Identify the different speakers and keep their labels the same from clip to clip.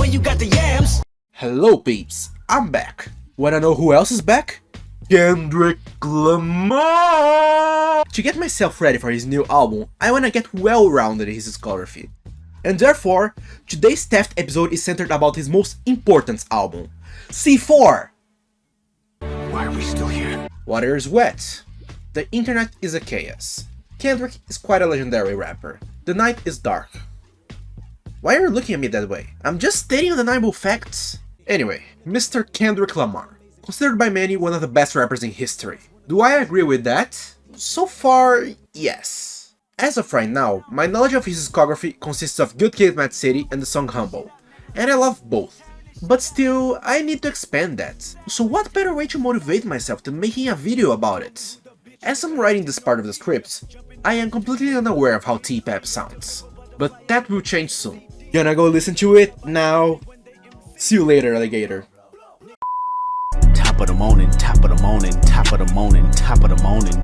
Speaker 1: when you got the yams.
Speaker 2: Hello peeps, I'm back. Wanna know who else is back? Kendrick Lamar! To get myself ready for his new album, I wanna get well-rounded in his discography. And therefore, today's TAFT episode is centered about his most important album, C4!
Speaker 1: Why are we still here?
Speaker 2: Water is wet. The internet is a chaos. Kendrick is quite a legendary rapper. The night is dark. Why are you looking at me that way? I'm just stating undeniable facts. Anyway, Mr. Kendrick Lamar. Considered by many one of the best rappers in history. Do I agree with that? So far, yes. As of right now, my knowledge of his discography consists of 𝕸𝖃𝖍𝖆𝖑𝖾 𝖰𝖵 and the song Humble. And I love both. But still, I need to expand that. So what better way to motivate myself than making a video about it? As I'm writing this part of the script, I am completely unaware of how 𝕍𝖃𝖆𝖑 sounds. But that will change soon. Gonna go listen to it now. See you later, alligator.
Speaker 3: Top of the morning, top of the morning, top of the morning, top of the morning.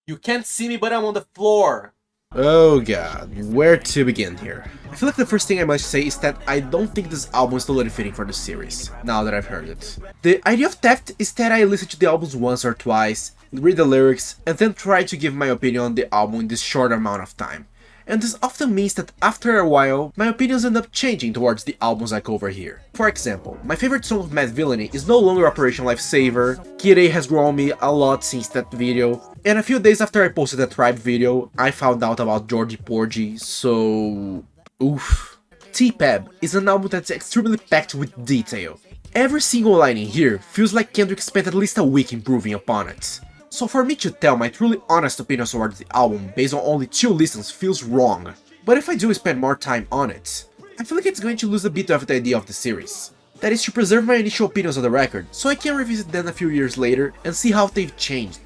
Speaker 2: You can't see me, but I'm on the floor. Oh god, where to begin here? I feel like the first thing I must say is that I don't think this album is totally fitting for the series, now that I've heard it. The idea of TAFT is that I listen to the albums once or twice, read the lyrics, and then try to give my opinion on the album in this short amount of time. And this often means that after a while, my opinions end up changing towards the albums I cover here. For example, my favorite song of 𝕑𝖕𝖕𝖗𝖒 is no longer Operation Lifesaver, 𝕑𝖑𝖑 has grown me a lot since that video, and a few days after I posted the Tribe video, I found out about 𝕸𝖆𝖗𝖘𝖍𝖆𝖑𝖚, so... oof. 𝕍𝖃𝖆𝖑 is an album that's extremely packed with detail. Every single line in here feels like Kendrick spent at least a week improving upon it. So for me to tell my truly honest opinions towards the album based on only 2 listens feels wrong. But if I do spend more time on it, I feel like it's going to lose a bit of the idea of the series. That is to preserve my initial opinions on the record, so I can revisit them a few years later and see how they've changed.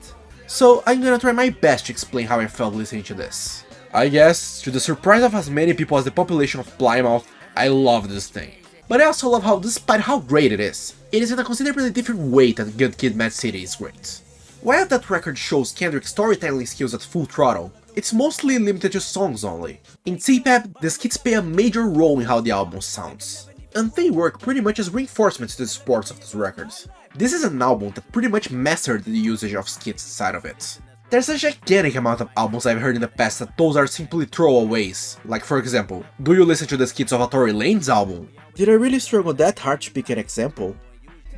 Speaker 2: So I'm gonna try my best to explain how I felt listening to this. I guess, to the surprise of as many people as the population of Plymouth, I love this thing. But I also love how, despite how great it is in a considerably different way that 𝕸𝖃𝖍𝖆𝖑𝖾 𝖰𝖵 is great. While that record shows Kendrick's storytelling skills at full throttle, it's mostly limited to songs only. In 𝕍𝖃𝖆𝖑, the skits play a major role in how the album sounds, and they work pretty much as reinforcements to the supports of this record. This is an album that pretty much mastered the usage of skits inside of it. There's a gigantic amount of albums I've heard in the past that those are simply throwaways, like for example, do you listen to the skits of a Tory Lanez album? Did I really struggle that hard to pick an example?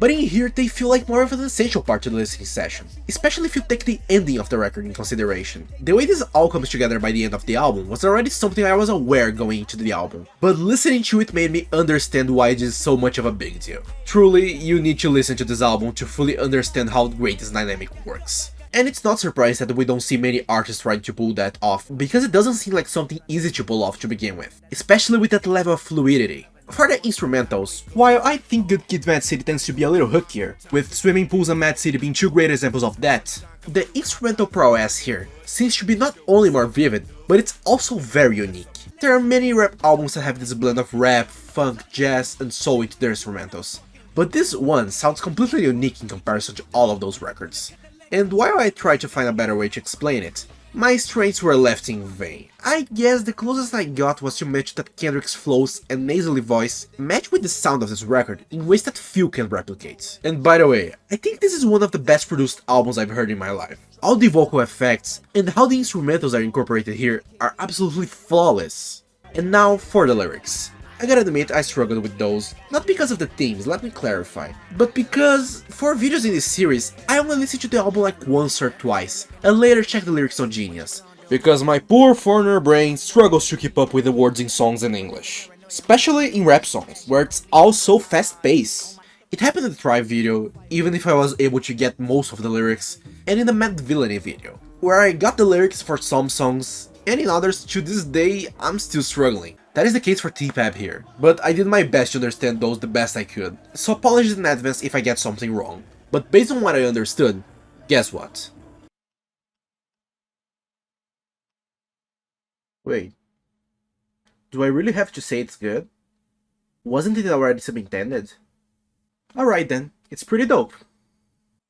Speaker 2: But in here, they feel like more of an essential part to the listening session, especially if you take the ending of the record in consideration. The way this all comes together by the end of the album was already something I was aware going into the album, but listening to it made me understand why it is so much of a big deal. Truly, you need to listen to this album to fully understand how great this dynamic works. And it's not surprising that we don't see many artists trying to pull that off, because it doesn't seem like something easy to pull off to begin with, especially with that level of fluidity. For the instrumentals, while I think 𝕸𝖃𝖍𝖆𝖑𝖾 𝖰𝖵 tends to be a little hookier, with Swimming Pools and 𝐻𝐶ity being 2 great examples of that, the instrumental prowess here seems to be not only more vivid, but it's also very unique. There are many rap albums that have this blend of rap, funk, jazz, and soul into their instrumentals, but this one sounds completely unique in comparison to all of those records. And while I try to find a better way to explain it, my strengths were left in vain. I guess the closest I got was to match that Kendrick's flows and nasally voice match with the sound of this record in ways that few can replicate. And by the way, I think this is one of the best produced albums I've heard in my life. All the vocal effects and how the instrumentals are incorporated here are absolutely flawless. And now for the lyrics. I gotta admit I struggled with those, not because of the themes, let me clarify, but because, for videos in this series, I only listened to the album like once or twice, and later checked the lyrics on Genius, because my poor foreigner brain struggles to keep up with the words in songs in English, especially in rap songs, where it's all so fast-paced. It happened in the Tribe video, even if I was able to get most of the lyrics, and in the 𝕑𝖕𝖕𝖗𝖒 video, where I got the lyrics for some songs, and in others to this day I'm still struggling. That is the case for 𝕍𝖃𝖆𝖑 here, but I did my best to understand those the best I could, so apologies in advance if I get something wrong. But based on what I understood, guess what? Wait, do I really have to say it's good? Wasn't it already subintended? Alright then, it's pretty dope.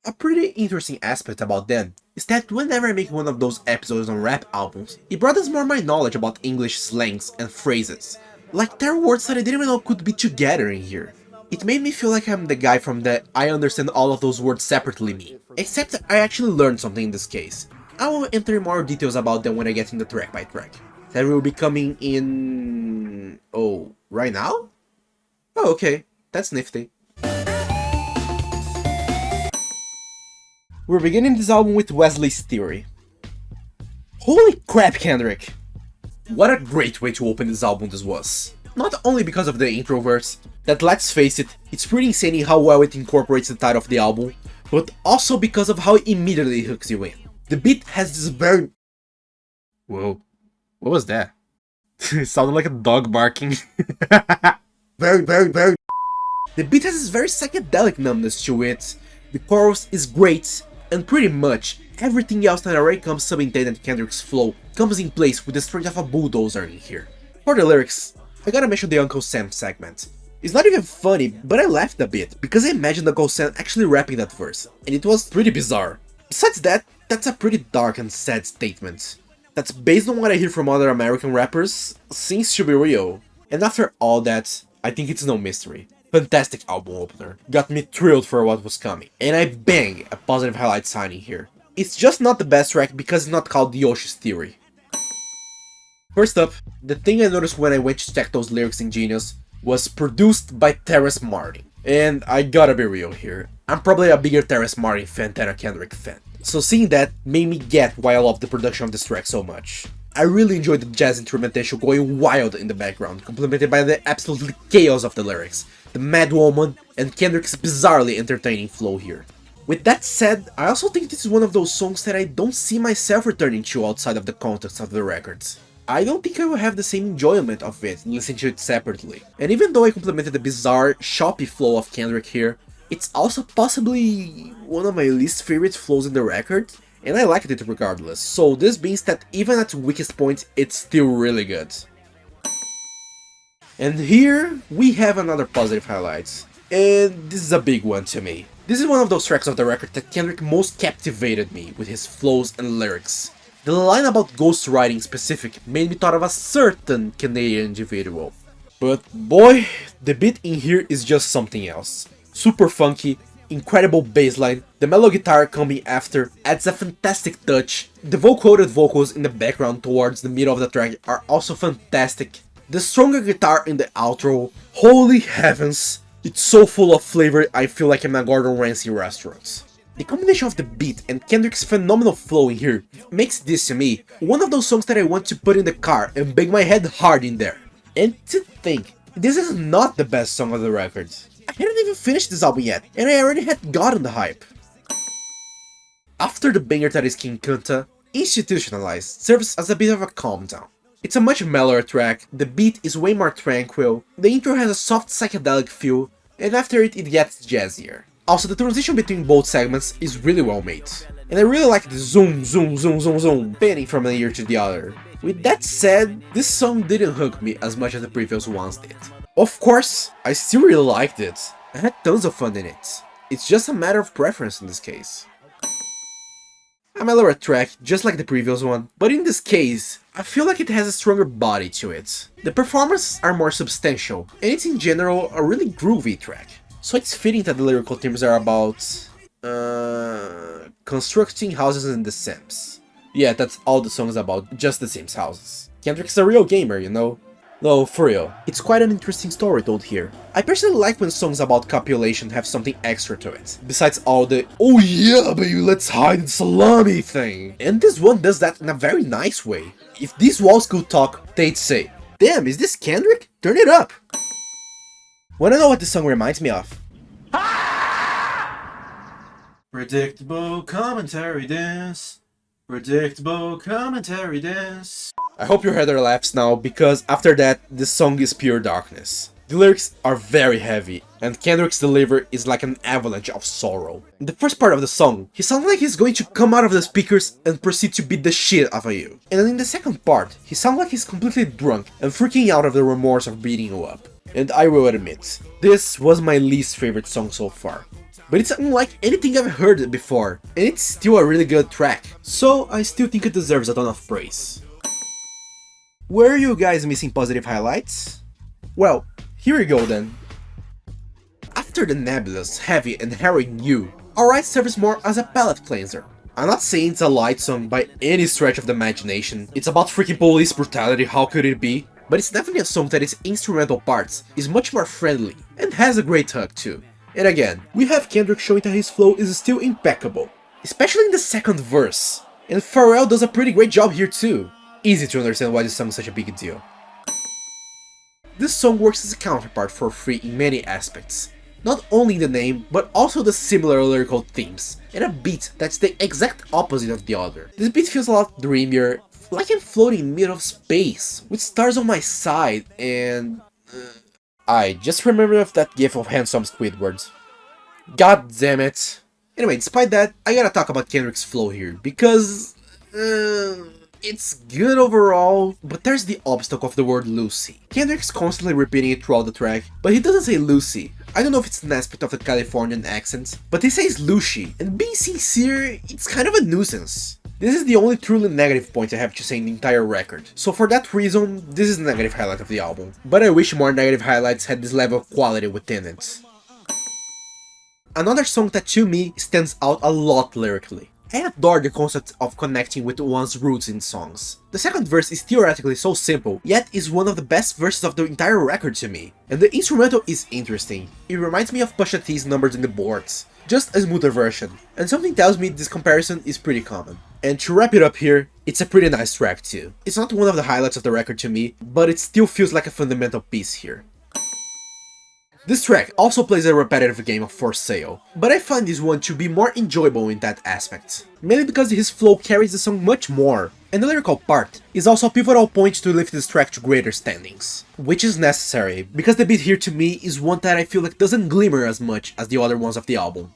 Speaker 2: A pretty interesting aspect about them is that whenever I make one of those episodes on rap albums, it broadens more my knowledge about English slangs and phrases. Like, there are words that I didn't even know could be together in here. It made me feel like I'm the guy from the I understand all of those words separately meme. Except I actually learned something in this case. I will enter more details about them when I get into track by track. That will be coming in... oh, right now? Oh, okay. That's nifty. We're beginning this album with Wesley's Theory. Holy crap, Kendrick! What a great way to open this album this was. Not only because of the intro verse, that let's face it, it's pretty insane how well it incorporates the title of the album, but also because of how it immediately hooks you in. The beat has this very... Whoa, what was that? It sounded like a dog barking. very... The beat has this very psychedelic numbness to it, the chorus is great, and pretty much everything else that already comes subintended Kendrick's flow comes in place with the strength of a bulldozer in here. For the lyrics, I gotta mention the Uncle Sam segment. It's not even funny, but I laughed a bit, because I imagined Uncle Sam actually rapping that verse, and it was pretty bizarre. Besides that, that's a pretty dark and sad statement. That's based on what I hear from other American rappers, seems to be real. And after all that, I think it's no mystery. Fantastic album opener, got me thrilled for what was coming, and I bang a positive highlight signing here. It's just not the best track because it's not called Yoshi's Theory. First up, the thing I noticed when I went to check those lyrics in Genius was produced by Terrace Martin. And I gotta be real here, I'm probably a bigger Terrace Martin fan than a Kendrick fan. So seeing that made me get why I love the production of this track so much. I really enjoyed the jazz instrumentation going wild in the background, complemented by the absolute chaos of the lyrics, the mad woman, and Kendrick's bizarrely entertaining flow here. With that said, I also think this is one of those songs that I don't see myself returning to outside of the context of the records. I don't think I will have the same enjoyment of it listening to it separately. And even though I complimented the bizarre, choppy flow of Kendrick here, it's also possibly one of my least favorite flows in the record, and I liked it regardless, so this means that even at weakest point, it's still really good. And here we have another positive highlight, and this is a big one to me. This is one of those tracks of the record that Kendrick most captivated me with his flows and lyrics. The line about ghostwriting specific made me thought of a certain Canadian individual. But boy, the beat in here is just something else. Super funky, incredible bassline, the mellow guitar coming after adds a fantastic touch, the vocoder vocals in the background towards the middle of the track are also fantastic, the stronger guitar in the outro, holy heavens, it's so full of flavor I feel like I'm at Gordon Ramsay restaurant. The combination of the beat and Kendrick's phenomenal flow in here makes this to me one of those songs that I want to put in the car and bang my head hard in there. And to think, this is not the best song of the record. I hadn't even finished this album yet, and I already had gotten the hype. After the banger that is King Kunta, Institutionalized serves as a bit of a calm down. It's a much mellower track, the beat is way more tranquil, the intro has a soft psychedelic feel, and after it gets jazzier. Also, the transition between both segments is really well made. And I really like the zoom zoom zoom zoom zoom panning from an ear to the other. With that said, this song didn't hook me as much as the previous ones did. Of course, I still really liked it. I had tons of fun in it. It's just a matter of preference in this case. A mellower track, just like the previous one, but in this case, I feel like it has a stronger body to it. The performances are more substantial, and it's in general a really groovy track. So it's fitting that the lyrical themes are about... constructing houses in The Sims. Yeah, that's all the song's about, just The Sims houses. Kendrick's a real gamer, you know? No, for real, it's quite an interesting story told here. I personally like when songs about copulation have something extra to it, besides all the "oh yeah baby, let's hide in salami" thing. And this one does that in a very nice way. If these walls could talk, they'd say, "Damn, is this Kendrick? Turn it up!" Wanna know what this song reminds me of? Predictable commentary dance. Predictable commentary dance. I hope you heard our laughs now, because after that, this song is pure darkness. The lyrics are very heavy, and Kendrick's delivery is like an avalanche of sorrow. In the first part of the song, he sounds like he's going to come out of the speakers and proceed to beat the shit out of you. And then in the second part, he sounds like he's completely drunk and freaking out of the remorse of beating you up. And I will admit, this was my least favorite song so far. but it's unlike anything I've heard before, and it's still a really good track, so I still think it deserves a ton of praise. Were you guys missing positive highlights? Well, here we go then. After the nebulous, heavy and harrowing You, Alright serves more as a palate cleanser. I'm not saying it's a light song by any stretch of the imagination, it's about freaking police brutality, how could it be? But it's definitely a song that its instrumental parts is much more friendly, and has a great hook too. And again, we have Kendrick showing that his flow is still impeccable, especially in the second verse. And Pharrell does a pretty great job here too. Easy to understand why this song is such a big deal. This song works as a counterpart for Free in many aspects. Not only in the name, but also the similar lyrical themes, and a beat that's the exact opposite of the other. This beat feels a lot dreamier, like I'm floating in the middle of space, with stars on my side, and... I just remembered of that gif of handsome Squidward. God damn it. Anyway, despite that, I gotta talk about Kendrick's flow here, because... it's good overall, but there's the obstacle of the word Lucy. Kendrick's constantly repeating it throughout the track, but he doesn't say Lucy. I don't know if it's an aspect of the Californian accent, but he says Lucy, and being sincere, it's kind of a nuisance. This is the only truly negative point I have to say in the entire record, so for that reason, this is the negative highlight of the album. But I wish more negative highlights had this level of quality within it. Another song that to me stands out a lot lyrically. I adore the concept of connecting with one's roots in songs. The second verse is theoretically so simple, yet is one of the best verses of the entire record to me. And the instrumental is interesting. It reminds me of Pusha T's Numbers in the Boards, just a smoother version, and something tells me this comparison is pretty common. And to wrap it up here, it's a pretty nice track too. It's not one of the highlights of the record to me, but it still feels like a fundamental piece here. This track also plays a repetitive game of For Sale, but I find this one to be more enjoyable in that aspect. Mainly because his flow carries the song much more, and the lyrical part is also a pivotal point to lift this track to greater standings. Which is necessary, because the beat here to me is one that I feel like doesn't glimmer as much as the other ones of the album.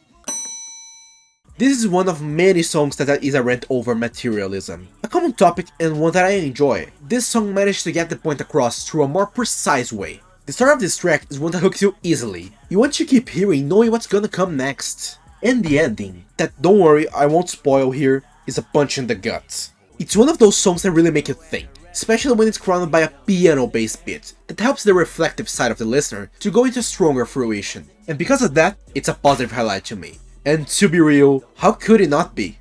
Speaker 2: This is one of many songs that is a rant over materialism, a common topic and one that I enjoy. This song managed to get the point across through a more precise way. The start of this track is one that hooks you easily. You want to keep hearing knowing what's gonna come next. And the ending, that don't worry I won't spoil here, is a punch in the gut. It's one of those songs that really make you think, especially when it's crowned by a piano-based beat that helps the reflective side of the listener to go into stronger fruition. And because of that, it's a positive highlight to me. And to be real, how could it not be?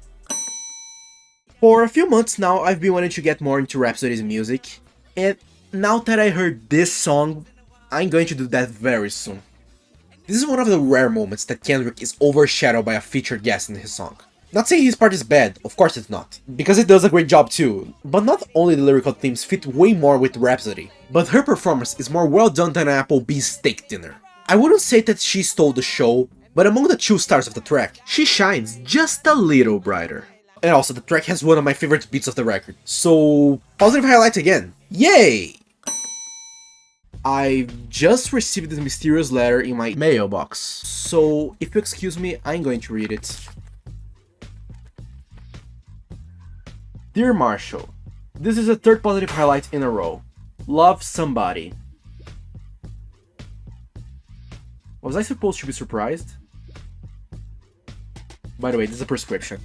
Speaker 2: For a few months now, I've been wanting to get more into Rhapsody's music, and now that I heard this song, I'm going to do that very soon. This is one of the rare moments that Kendrick is overshadowed by a featured guest in his song. Not saying his part is bad, of course it's not, because it does a great job too, but not only the lyrical themes fit way more with Rhapsody, but her performance is more well done than an Applebee's steak dinner. I wouldn't say that she stole the show, but among the two stars of the track, she shines just a little brighter. And also the track has one of my favorite beats of the record, so positive highlights again, yay! I just received this mysterious letter in my mailbox, so if you excuse me, I'm going to read it. Dear Marshall, this is the third positive highlight in a row. Love somebody. Was I supposed to be surprised? By the way, this is a prescription.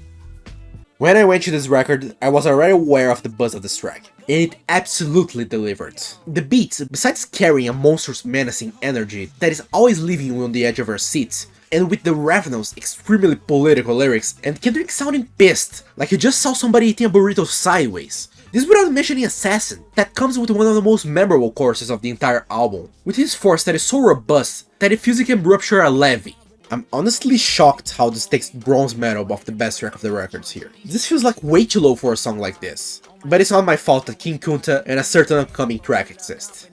Speaker 2: When I went to this record, I was already aware of the buzz of this track, and it absolutely delivered. The beat, besides carrying a monstrous menacing energy that is always leaving you on the edge of your seat, and with the Ravenel's extremely political lyrics and Kendrick sounding pissed, like he just saw somebody eating a burrito sideways. This without mentioning Assassin, that comes with one of the most memorable choruses of the entire album, with his force that is so robust that it feels it can rupture a levee. I'm honestly shocked how this takes bronze medal off the best track of the records here. This feels like way too low for a song like this. But it's not my fault that King Kunta and a certain upcoming track exist.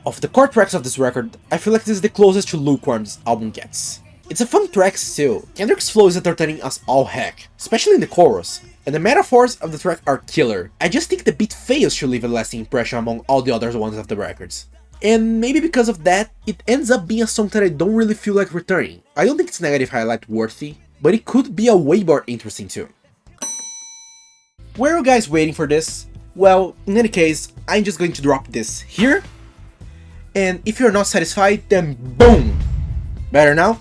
Speaker 2: Of the core tracks of this record, I feel like this is the closest to lukewarm this album gets. It's a fun track still. Kendrick's flow is entertaining as all heck, especially in the chorus, and the metaphors of the track are killer. I just think the beat fails to leave a lasting impression among all the other ones of the records. And maybe because of that, it ends up being a song that I don't really feel like returning. I don't think it's negative highlight worthy, but it could be a way more interesting tune. Were you guys waiting for this? Well, in any case, I'm just going to drop this here. And if you're not satisfied, then boom! Better now?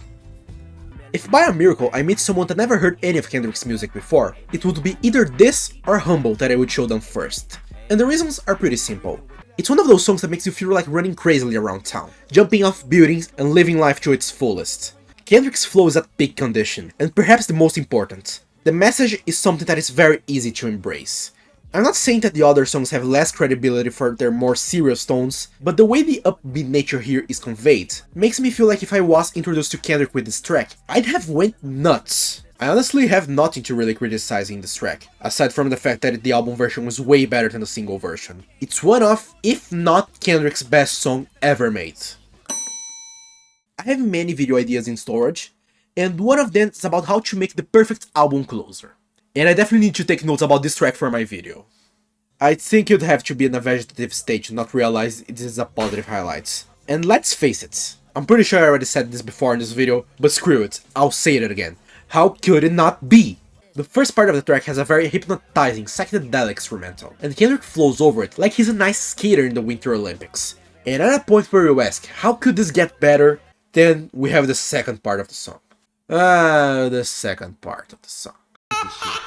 Speaker 2: If by a miracle I meet someone that never heard any of Kendrick's music before, it would be either this or Humble that I would show them first. And the reasons are pretty simple. It's one of those songs that makes you feel like running crazily around town, jumping off buildings and living life to its fullest. Kendrick's flow is at peak condition, and perhaps the most important, the message is something that is very easy to embrace. I'm not saying that the other songs have less credibility for their more serious tones, but the way the upbeat nature here is conveyed makes me feel like if I was introduced to Kendrick with this track, I'd have went nuts. I honestly have nothing to really criticize in this track, aside from the fact that the album version was way better than the single version. It's one of, if not Kendrick's best song ever made. I have many video ideas in storage, and one of them is about how to make the perfect album closer. And I definitely need to take notes about this track for my video. I think you'd have to be in a vegetative state to not realize it is a positive highlight. And let's face it, I'm pretty sure I already said this before in this video, but screw it, I'll say it again. How could it not be? The first part of the track has a very hypnotizing psychedelic instrumental, and Kendrick flows over it like he's a nice skater in the Winter Olympics. And at a point where you ask, how could this get better? Then we have the second part of the song. The second part of the song.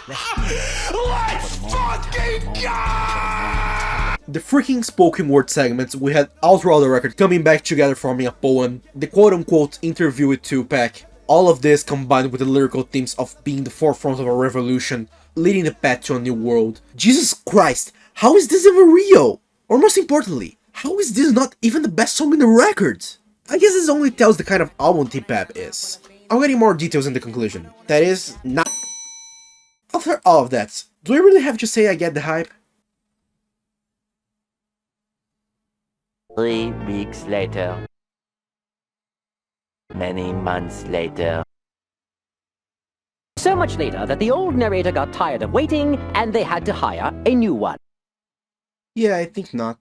Speaker 1: Let's fucking go!
Speaker 2: The freaking spoken word segments we had all throughout the record coming back together forming a poem, the quote-unquote interview with Tupac, all of this combined with the lyrical themes of being the forefront of a revolution, leading the path to a new world. Jesus Christ, how is this even real? Or most importantly, how is this not even the best song in the record? I guess this only tells the kind of album T-Pap is. I'll get in more details in the conclusion. That is, not. After all of that, do I really have to say I get the hype?
Speaker 4: 3 weeks later. Many months later.
Speaker 5: So much later that the old narrator got tired of waiting and they had to hire a new one.
Speaker 2: Yeah, I think not.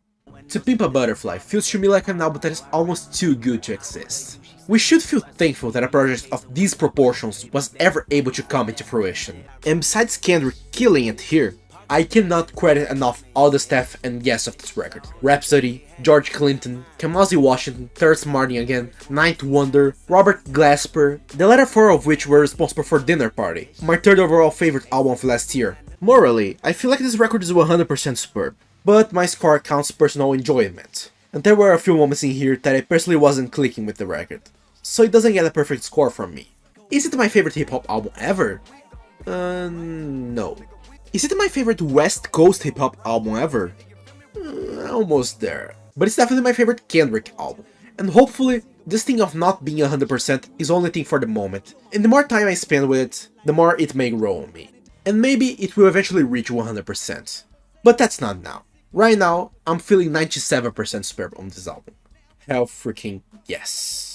Speaker 2: To Pimp a Butterfly feels to me like an album that is almost too good to exist. We should feel thankful that a project of these proportions was ever able to come into fruition. And besides Kendrick killing it here, I cannot credit enough all the staff and guests of this record. Rhapsody, George Clinton, Kamasi Washington, Terrence Martin again, Ninth Wonder, Robert Glasper, the latter 4 of which were responsible for Dinner Party, my 3rd overall favorite album of last year. Morally, I feel like this record is 100% superb, but my score counts personal enjoyment. And there were a few moments in here that I personally wasn't clicking with the record, so it doesn't get a perfect score from me. Is it my favorite hip hop album ever? No. Is it my favorite West Coast hip hop album ever? Almost there. But it's definitely my favorite Kendrick album. And hopefully, this thing of not being 100% is only thing for the moment. And the more time I spend with it, the more it may grow on me. And maybe it will eventually reach 100%. But that's not now. Right now, I'm feeling 97% superb on this album. Hell freaking yes.